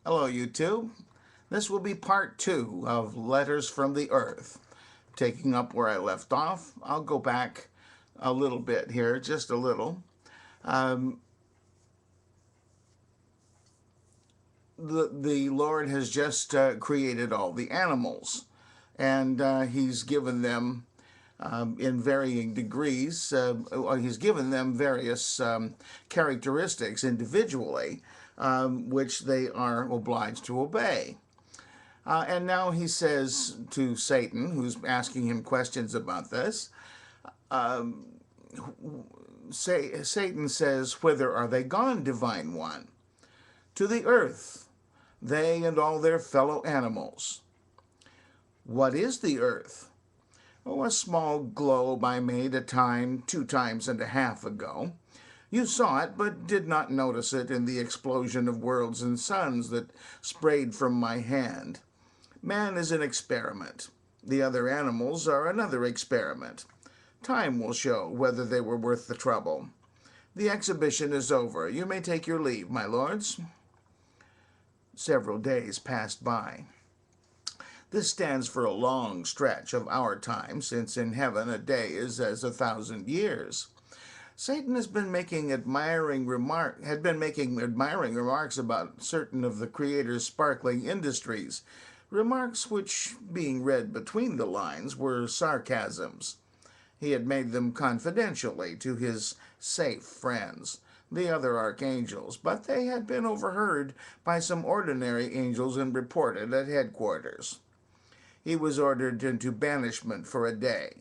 Hello, YouTube. This will be part two of Letters from the Earth. Taking up where I left off, I'll go back a little bit here, just a little. Um, the Lord has just created all the animals, and He's given them in varying degrees. He's given them various characteristics individually, which they are obliged to obey. And now he says to Satan, who's asking him questions about this, Satan says, "Whither are they gone, divine one?" "To the earth, they and all their fellow animals." "What is the earth?" "Oh, a small globe I made a time, 2 times and a half ago. You saw it, but did not notice it in the explosion of worlds and suns that sprayed from my hand. Man is an experiment. The other animals are another experiment. Time will show whether they were worth the trouble. The exhibition is over. You may take your leave, my lords." Several days passed by. This stands for a long stretch of our time, since in heaven a day is as 1,000 years. Satan had been making admiring remarks about certain of the Creator's sparkling industries, remarks which, being read between the lines, were sarcasms. He had made them confidentially to his safe friends, the other archangels, but they had been overheard by some ordinary angels and reported at headquarters. He was ordered into banishment for a day,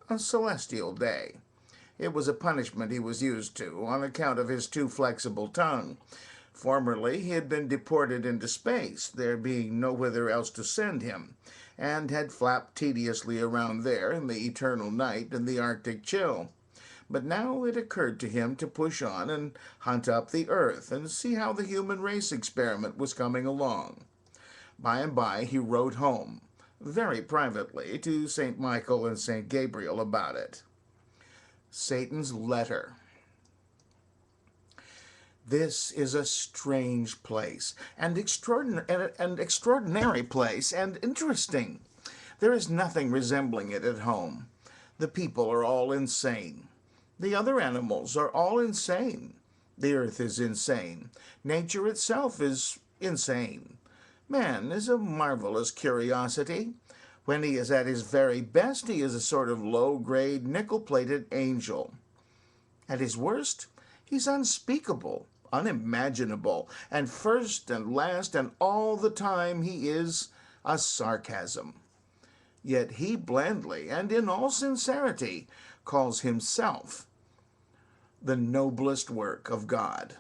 a celestial day. It was a punishment he was used to on account of his too flexible tongue. Formerly he had been deported into space, there being nowhere else to send him, and had flapped tediously around there in the eternal night and the Arctic chill. But now it occurred to him to push on and hunt up the earth and see how the human race experiment was coming along. By and by he wrote home, very privately, to St. Michael and St. Gabriel about it. Satan's letter. This is a strange place, and extraordinary place, and interesting. There is nothing resembling it at home. The people are all insane. The other animals are all insane. The earth is insane. Nature itself is insane. Man is a marvelous curiosity. When he is at his very best, he is a sort of low-grade, nickel-plated angel. At his worst, he's unspeakable, unimaginable, and first and last and all the time he is a sarcasm. Yet he blandly and in all sincerity calls himself the noblest work of God.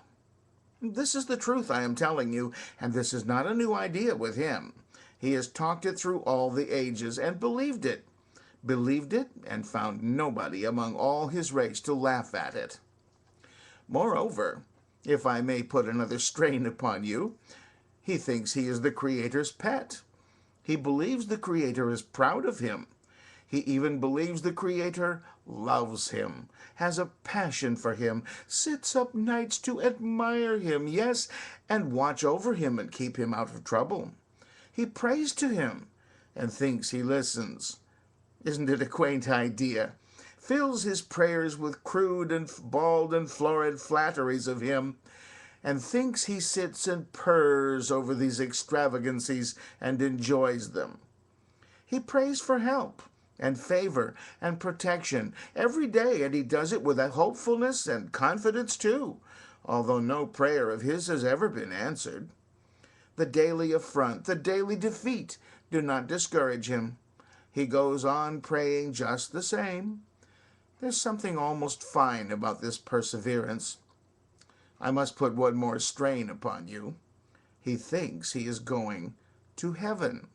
This is the truth I am telling you, and this is not a new idea with him. He has talked it through all the ages and believed it. Believed it and found nobody among all his race to laugh at it. Moreover, if I may put another strain upon you, he thinks he is the Creator's pet. He believes the Creator is proud of him. He even believes the Creator loves him, has a passion for him, sits up nights to admire him, yes, and watch over him and keep him out of trouble. He prays to him and thinks he listens. Isn't it a quaint idea? Fills his prayers with crude and bald and florid flatteries of him, and thinks he sits and purrs over these extravagancies and enjoys them. He prays for help and favor and protection every day, and he does it with a hopefulness and confidence too, although no prayer of his has ever been answered. The daily affront, the daily defeat do not discourage him. He goes on praying just the same. There's something almost fine about this perseverance. I must put one more strain upon you. He thinks he is going to heaven.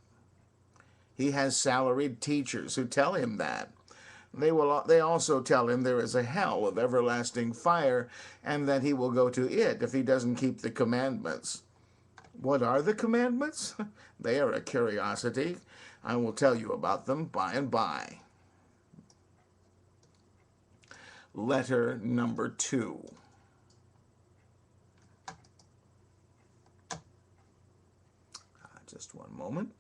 He has salaried teachers who tell him that. They also tell him there is a hell of everlasting fire and that he will go to it if he doesn't keep the commandments. What are the commandments? They are a curiosity. I will tell you about them by and by. Letter number 2. Just one moment.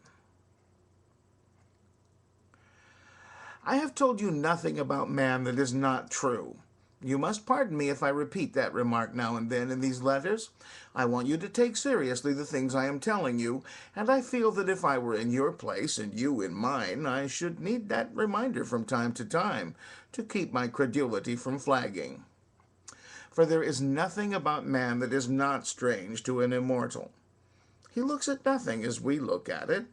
I have told you nothing about man that is not true. You must pardon me if I repeat that remark now and then in these letters. I want you to take seriously the things I am telling you, and I feel that if I were in your place and you in mine, I should need that reminder from time to time to keep my credulity from flagging. For there is nothing about man that is not strange to an immortal. He looks at nothing as we look at it.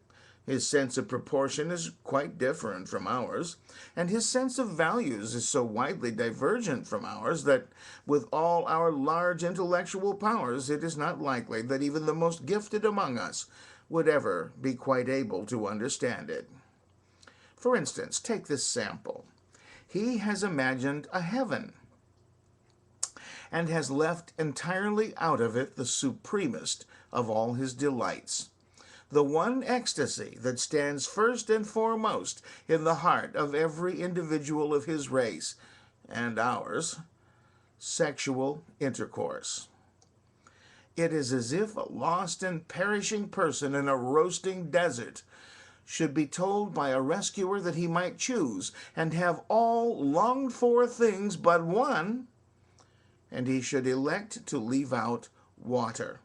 His sense of proportion is quite different from ours, and his sense of values is so widely divergent from ours that, with all our large intellectual powers, it is not likely that even the most gifted among us would ever be quite able to understand it. For instance, take this sample. He has imagined a heaven and has left entirely out of it the supremest of all his delights, the one ecstasy that stands first and foremost in the heart of every individual of his race and ours, sexual intercourse. It is as if a lost and perishing person in a roasting desert should be told by a rescuer that he might choose and have all longed-for things but one, and he should elect to leave out water.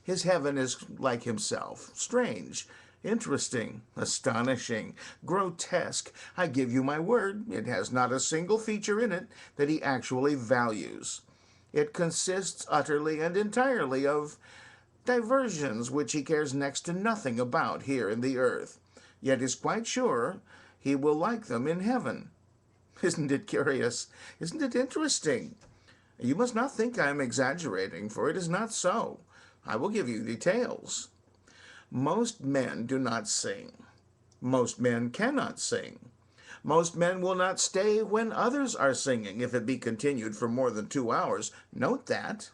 His heaven is like himself, strange, interesting, astonishing, grotesque. I give you my word, it has not a single feature in it that he actually values. It consists utterly and entirely of diversions which he cares next to nothing about here in the earth, yet is quite sure he will like them in heaven. Isn't it curious? Isn't it interesting? You must not think I am exaggerating, for it is not so. I will give you details. Most men do not sing. Most men cannot sing. Most men will not stay when others are singing, if it be continued for more than 2 hours. Note that.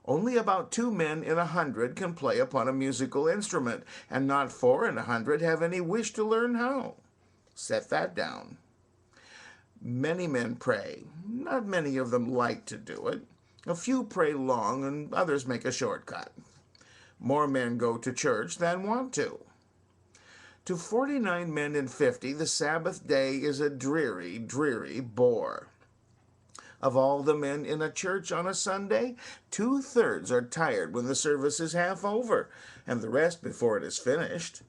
Only about 2 men in 100 can play upon a musical instrument, and not 4 in 100 have any wish to learn how. Set that down. Many men pray. Not many of them like to do it. A few pray long, and others make a shortcut. More men go to church than want to. To 49 men in 50, the Sabbath day is a dreary, dreary bore. Of all the men in a church on a Sunday, 2/3 are tired when the service is half over, and the rest before it is finished.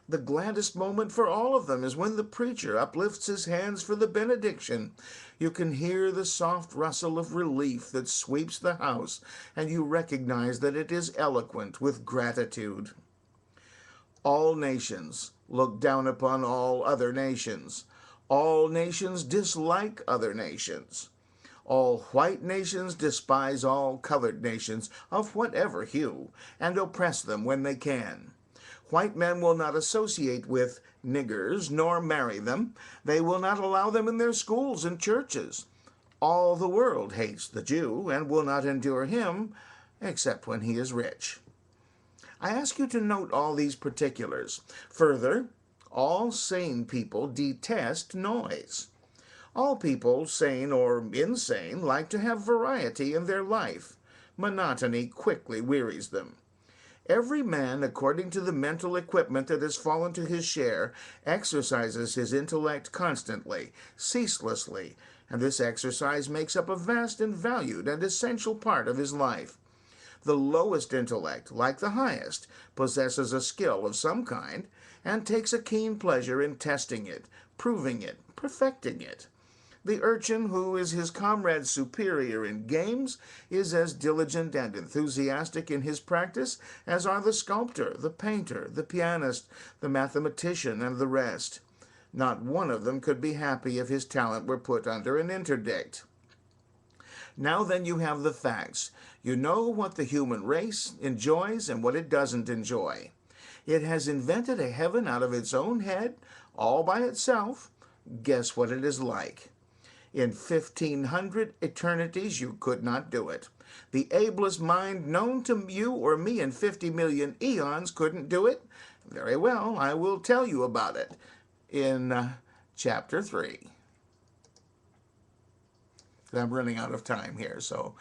The gladdest moment for all of them is when the preacher uplifts his hands for the benediction. You can hear the soft rustle of relief that sweeps the house, and you recognize that it is eloquent with gratitude. All nations look down upon all other nations. All nations dislike other nations. All white nations despise all colored nations of whatever hue, and oppress them when they can. White men will not associate with niggers, nor marry them. They will not allow them in their schools and churches. All the world hates the Jew, and will not endure him, except when he is rich. I ask you to note all these particulars. Further, all sane people detest noise. All people, sane or insane, like to have variety in their life. Monotony quickly wearies them. Every man, according to the mental equipment that has fallen to his share, exercises his intellect constantly, ceaselessly, and this exercise makes up a vast and valued and essential part of his life. The lowest intellect, like the highest, possesses a skill of some kind, and takes a keen pleasure in testing it, proving it, perfecting it. The urchin who is his comrade's superior in games is as diligent and enthusiastic in his practice as are the sculptor, the painter, the pianist, the mathematician, and the rest. Not one of them could be happy if his talent were put under an interdict. Now then you have the facts. You know what the human race enjoys and what it doesn't enjoy. It has invented a heaven out of its own head, all by itself. Guess what it is like. In 1,500 eternities, you could not do it. The ablest mind known to you or me in 50 million eons couldn't do it. Very well, I will tell you about it in chapter 3. I'm running out of time here, so